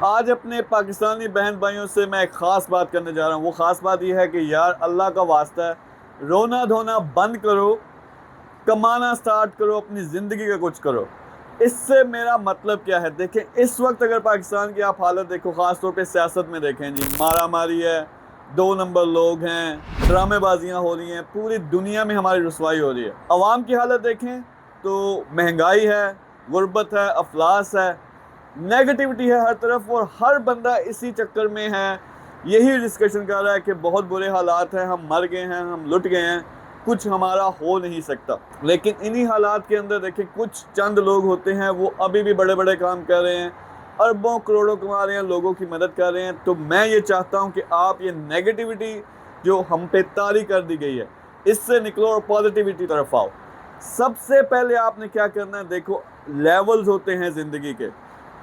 आज अपने पाकिस्तानी बहन भाइयों से मैं एक ख़ास बात करने जा रहा हूँ। वो ख़ास बात यह है कि यार अल्लाह का वास्ता है, रोना धोना बंद करो, कमाना स्टार्ट करो, अपनी ज़िंदगी का कुछ करो। इससे मेरा मतलब क्या है, देखें इस वक्त अगर पाकिस्तान की आप हालत देखो, ख़ास तौर पे सियासत में देखें जी, मारा मारी है, दो नंबर लोग हैं, ड्रामेबाजियाँ हो रही हैं, पूरी दुनिया में हमारी रुसवाई हो रही है। अवाम की हालत देखें तो महंगाई है, गुर्बत है, अफलास है, नेगेटिविटी है हर तरफ, और हर बंदा इसी चक्कर में है, यही डिस्कशन कर रहा है कि बहुत बुरे हालात हैं, हम मर गए हैं, हम लुट गए हैं, कुछ हमारा हो नहीं सकता। लेकिन इन्हीं हालात के अंदर देखें, कुछ चंद लोग होते हैं वो अभी भी बड़े बड़े काम कर रहे हैं, अरबों करोड़ों कमा रहे हैं, लोगों की मदद कर रहे हैं। तो मैं ये चाहता हूँ कि आप ये नेगेटिविटी जो हम पे तारी कर दी गई है, इससे निकलो और पॉजिटिविटी तरफ आओ। सबसे पहले आपने क्या करना है, देखो लेवल्स होते हैं ज़िंदगी के।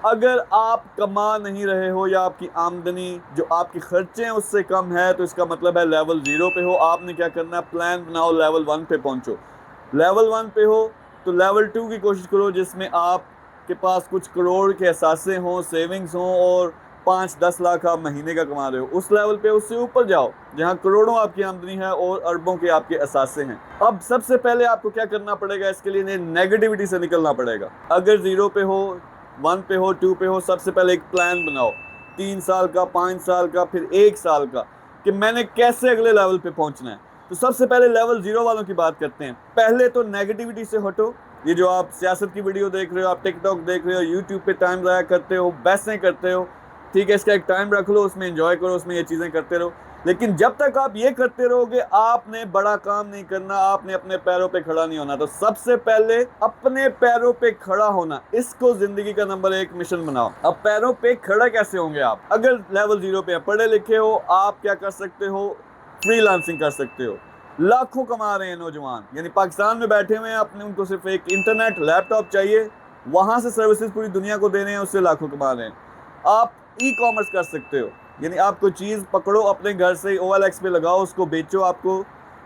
अगर आप कमा नहीं रहे हो या आपकी आमदनी जो आपके खर्चे हैं उससे कम है, तो इसका मतलब है लेवल ज़ीरो पे हो। आपने क्या करना है, प्लान बनाओ, लेवल वन पे पहुंचो। लेवल वन पे हो तो लेवल टू की कोशिश करो, जिसमें आपके पास कुछ करोड़ के असासे हों, सेविंग्स हों, और 5-10 लाख आप महीने का कमा रहे हो। उस लेवल पे उससे ऊपर जाओ जहां करोड़ों आपकी आमदनी है और अरबों के आपके असासे हैं। अब सबसे पहले आपको क्या करना पड़ेगा, इसके लिए नेगेटिविटी से निकलना पड़ेगा। अगर ज़ीरो पे हो, वन पे हो, टू पे हो, सबसे पहले एक प्लान बनाओ, 3 साल का, 5 साल का, फिर 1 साल का, कि मैंने कैसे अगले लेवल पे पहुंचना है। तो सबसे पहले लेवल ज़ीरो वालों की बात करते हैं। पहले तो नेगेटिविटी से हटो। ये जो आप सियासत की वीडियो देख रहे हो, आप टिकटॉक देख रहे हो, यूट्यूब पे टाइम ज़ाया करते हो, बहसें करते हो, ठीक है, इसका एक टाइम रख लो, उसमें एंजॉय करो, उसमें ये चीज़ें करते रहो। लेकिन जब तक आप ये करते रहोगे, आपने बड़ा काम नहीं करना, आपने अपने पैरों पे खड़ा नहीं होना। तो सबसे पहले अपने पैरों पे खड़ा होना, इसको जिंदगी का नंबर 1 मिशन बनाओ। अब पैरों पे खड़ा कैसे होंगे आप, अगर लेवल ज़ीरो पे पढ़े लिखे हो, आप क्या कर सकते हो, फ्रीलांसिंग कर सकते हो। लाखों कमा रहे हैं नौजवान, यानी पाकिस्तान में बैठे हुए हैं, अपने उनको सिर्फ एक इंटरनेट लैपटॉप चाहिए, वहां से सर्विसेज पूरी दुनिया को दे रहे हैं, उससे लाखों कमा रहे हैं। आप ई कॉमर्स कर सकते हो, यानी आप कोई चीज़ पकड़ो, अपने घर से OLX पे लगाओ, उसको बेचो, आपको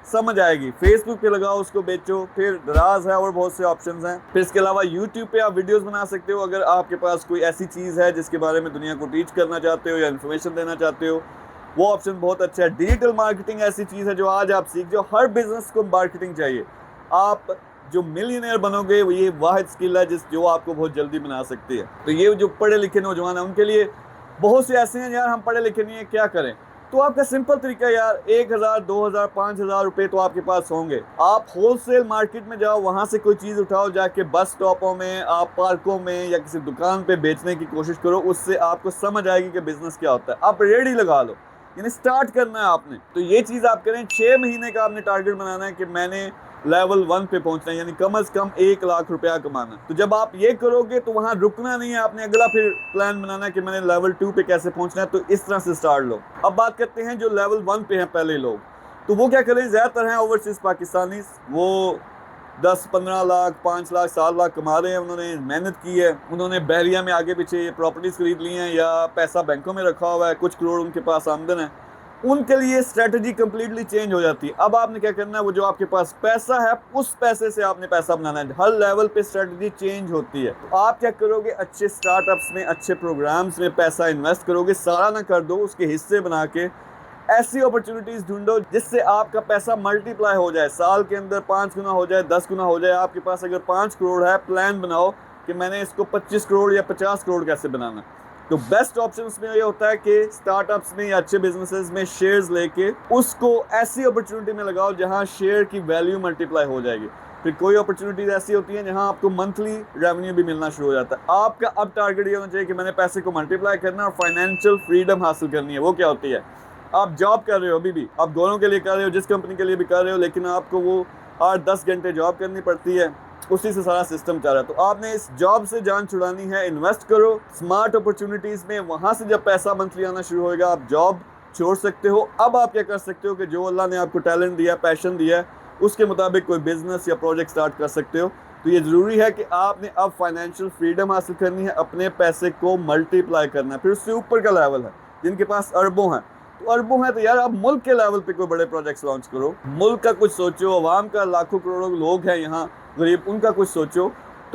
समझ आएगी। फेसबुक पे लगाओ, उसको बेचो, फिर दराज है और बहुत से ऑप्शंस हैं। फिर इसके अलावा यूट्यूब पे आप वीडियोस बना सकते हो, अगर आपके पास कोई ऐसी चीज़ है जिसके बारे में दुनिया को टीच करना चाहते हो या इन्फॉर्मेशन देना चाहते हो, वो ऑप्शन बहुत अच्छा है। डिजिटल मार्केटिंग ऐसी चीज़ है जो आज आप सीख जाओ। हर बिजनेस को मार्केटिंग चाहिए। आप जो मिलियनेयर बनोगे, वो ये वाहिद स्किल है जो आपको बहुत जल्दी बना सकती है। तो ये जो पढ़े लिखे नौजवान हैं, उनके लिए बहुत से ऐसे हैं, यार हम पढ़े लिखे नहीं है, क्या करें। तो आपका सिंपल तरीका यार, 1,000, 2,000, 5,000 रुपए तो आपके पास होंगे। आप होलसेल मार्केट में जाओ, वहां से कोई चीज़ उठाओ, जाके बस स्टॉपों में, आप पार्कों में या किसी दुकान पे बेचने की कोशिश करो। उससे आपको समझ आएगी कि बिजनेस क्या होता है। आप रेडी लगा लो, यानी स्टार्ट करना है आपने। तो ये चीज़ आप करें। 6 महीने का आपने टारगेट बनाना है कि मैंने लेवल वन पे पहुंचना है, यानी कम से कम 1 लाख रुपया कमाना। तो जब आप ये करोगे तो वहां रुकना नहीं है, आपने अगला फिर प्लान बनाना है कि मैंने लेवल टू पे कैसे पहुंचना है। तो इस तरह से स्टार्ट लो। अब बात करते हैं जो लेवल वन पे हैं पहले लोग, तो वो क्या करें। ज़्यादातर हैं ओवरसीज पाकिस्तानी, वो 10-15 लाख, 5 लाख, 7 लाख कमा रहे हैं। उन्होंने मेहनत की है, उन्होंने बहरिया में आगे पीछे ये प्रॉपर्टीज़ खरीद ली हैं या पैसा बैंकों में रखा हुआ है, कुछ करोड़ उनके पास आमदन है। उनके लिए स्ट्रेटजी कंप्लीटली चेंज हो जाती है। अब आपने क्या करना है, वो जो आपके पास पैसा है, उस पैसे से आपने पैसा बनाना है। हर लेवल पे स्ट्रेटजी चेंज होती है। तो आप क्या करोगे, अच्छे स्टार्टअप्स में, अच्छे प्रोग्राम्स में पैसा इन्वेस्ट करोगे। सारा ना कर दो, उसके हिस्से बना के ऐसी अपॉर्चुनिटीज़ ढूंढो जिससे आपका पैसा मल्टीप्लाई हो जाए, साल के अंदर 5 गुना हो जाए, 10 गुना हो जाए। आपके पास अगर 5 करोड़ है, प्लान बनाओ कि मैंने इसको 25 करोड़ या 50 करोड़ कैसे बनाना। तो बेस्ट ऑप्शन उसमें ये होता है कि स्टार्टअप्स में या अच्छे बिजनेसेस में शेयर्स लेके उसको ऐसी अपॉर्चुनिटी में लगाओ जहां शेयर की वैल्यू मल्टीप्लाई हो जाएगी। फिर कोई अपॉर्चुनिटीज ऐसी होती हैं जहां आपको मंथली रेवेन्यू भी मिलना शुरू हो जाता है। आपका अब टारगेट ये होना चाहिए कि मैंने पैसे को मल्टीप्लाई करना और फाइनेंशियल फ्रीडम हासिल करनी है। वो क्या होती है, आप जॉब कर रहे हो, अभी भी आप गोरों के लिए कर रहे हो, जिस कंपनी के लिए भी कर रहे हो, लेकिन आपको वो 8-10 घंटे जॉब करनी पड़ती है, उसी से सारा सिस्टम चल रहा है। तो आपने इस जॉब से जान छुड़ानी है। इन्वेस्ट करो स्मार्ट अपॉर्चुनिटीज़ में, वहाँ से जब पैसा मंथली आना शुरू होएगा, आप जॉब छोड़ सकते हो। अब आप क्या कर सकते हो कि जो अल्लाह ने आपको टैलेंट दिया, पैशन दिया है, उसके मुताबिक कोई बिजनेस या प्रोजेक्ट स्टार्ट कर सकते हो। तो ये ज़रूरी है कि आपने अब फाइनेंशियल फ्रीडम हासिल करनी है, अपने पैसे को मल्टीप्लाई करना है। फिर उससे ऊपर का लेवल है जिनके पास अरबों हैं। तो अरबों है तो यार आप मुल्क के लेवल पे कोई बड़े प्रोजेक्ट्स लॉन्च करो, मुल्क का कुछ सोचो। अवाम का लाखों करोड़ों लोग हैं यहाँ गरीब, उनका कुछ सोचो।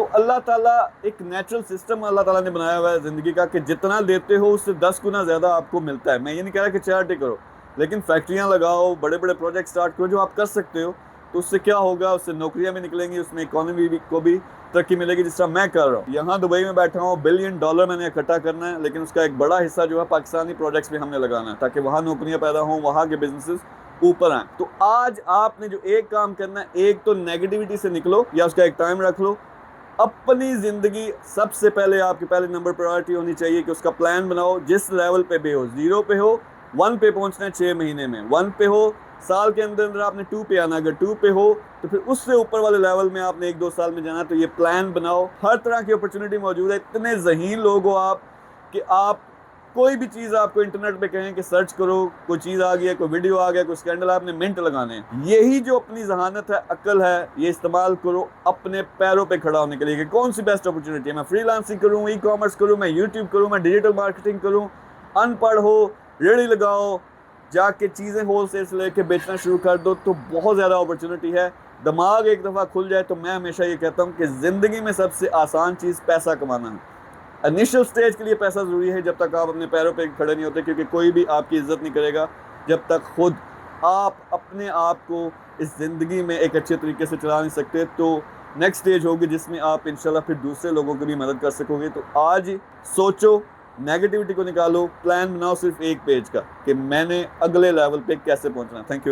तो अल्लाह ताला एक नेचुरल सिस्टम अल्लाह ताला ने बनाया हुआ है ज़िंदगी का कि जितना देते हो उससे 10 गुना ज़्यादा आपको मिलता है। मैं ये नहीं कह रहा कि चैरिटी करो, लेकिन फैक्ट्रियाँ लगाओ, बड़े-बड़े प्रोजेक्ट स्टार्ट करो जो आप कर सकते हो, तो उससे क्या होगा, उससे नौकरियाँ भी निकलेंगी, उसमें इकोनॉमी भी को भी तरक्की मिलेगी, जिस तरह मैं कर रहा हूँ। यहाँ दुबई में बैठा हूँ, $1 बिलियन मैंने इकट्ठा करना है, लेकिन उसका एक बड़ा हिस्सा जो है पाकिस्तानी प्रोजेक्ट्स भी हमने लगाना है, ताकि वहाँ नौकरियाँ पैदा हों, वहाँ के बिजनेसेस ऊपर आए। तो आज आपने जो एक काम करना है, एक तो नेगेटिविटी से निकलो या उसका एक टाइम रख लो। अपनी ज़िंदगी सबसे पहले आपकी पहले नंबर प्रायोरिटी होनी चाहिए कि उसका प्लान बनाओ, जिस लेवल पे भी हो, 0 पे हो, 1 पे पहुंचना है 6 महीने में, 1 पे हो साल के अंदर अंदर आपने 2 पे आना, अगर 2 पे हो तो फिर उससे ऊपर वाले लेवल में आपने 1-2 साल में जाना। तो ये प्लान बनाओ, हर तरह की अपॉर्चुनिटी मौजूद है, इतने ज़हीन लोग हो आप कि आप कोई भी चीज़ आपको इंटरनेट पे कहें कि सर्च करो, कोई चीज़ आ गया, कोई वीडियो आ गया, कोई स्कैंडल, आपने मिनट लगाने हैं। यही जो अपनी जहानत है, अक्ल है, ये इस्तेमाल करो अपने पैरों पे खड़ा होने के लिए कि कौन सी बेस्ट अपॉर्चुनिटी है। मैं फ्रीलांसिंग करूँ, ई कॉमर्स करूँ, मैं यूट्यूब करूँ, मैं डिजिटल मार्केटिंग करूँ, अनपढ़ हो रेडी लगाओ, जाके चीज़ें होलसेल से लेके बेचना शुरू कर दो, तो बहुत ज़्यादा अपॉर्चुनिटी है। दिमाग एक दफ़ा खुल जाए तो मैं हमेशा ये कहता हूँ कि ज़िंदगी में सबसे आसान चीज़ पैसा कमाना है। इनिशियल स्टेज के लिए पैसा ज़रूरी है, जब तक आप अपने पैरों पे खड़े नहीं होते, क्योंकि कोई भी आपकी इज़्ज़त नहीं करेगा जब तक खुद आप अपने आप को इस ज़िंदगी में एक अच्छे तरीके से चला नहीं सकते। तो नेक्स्ट स्टेज होगी जिसमें आप इंशाल्लाह फिर दूसरे लोगों की भी मदद कर सकोगे। तो आज सोचो, नेगेटिविटी को निकालो, प्लान बनाओ सिर्फ एक पेज का कि मैंने अगले लेवल पे कैसे पहुंचना। Thank you.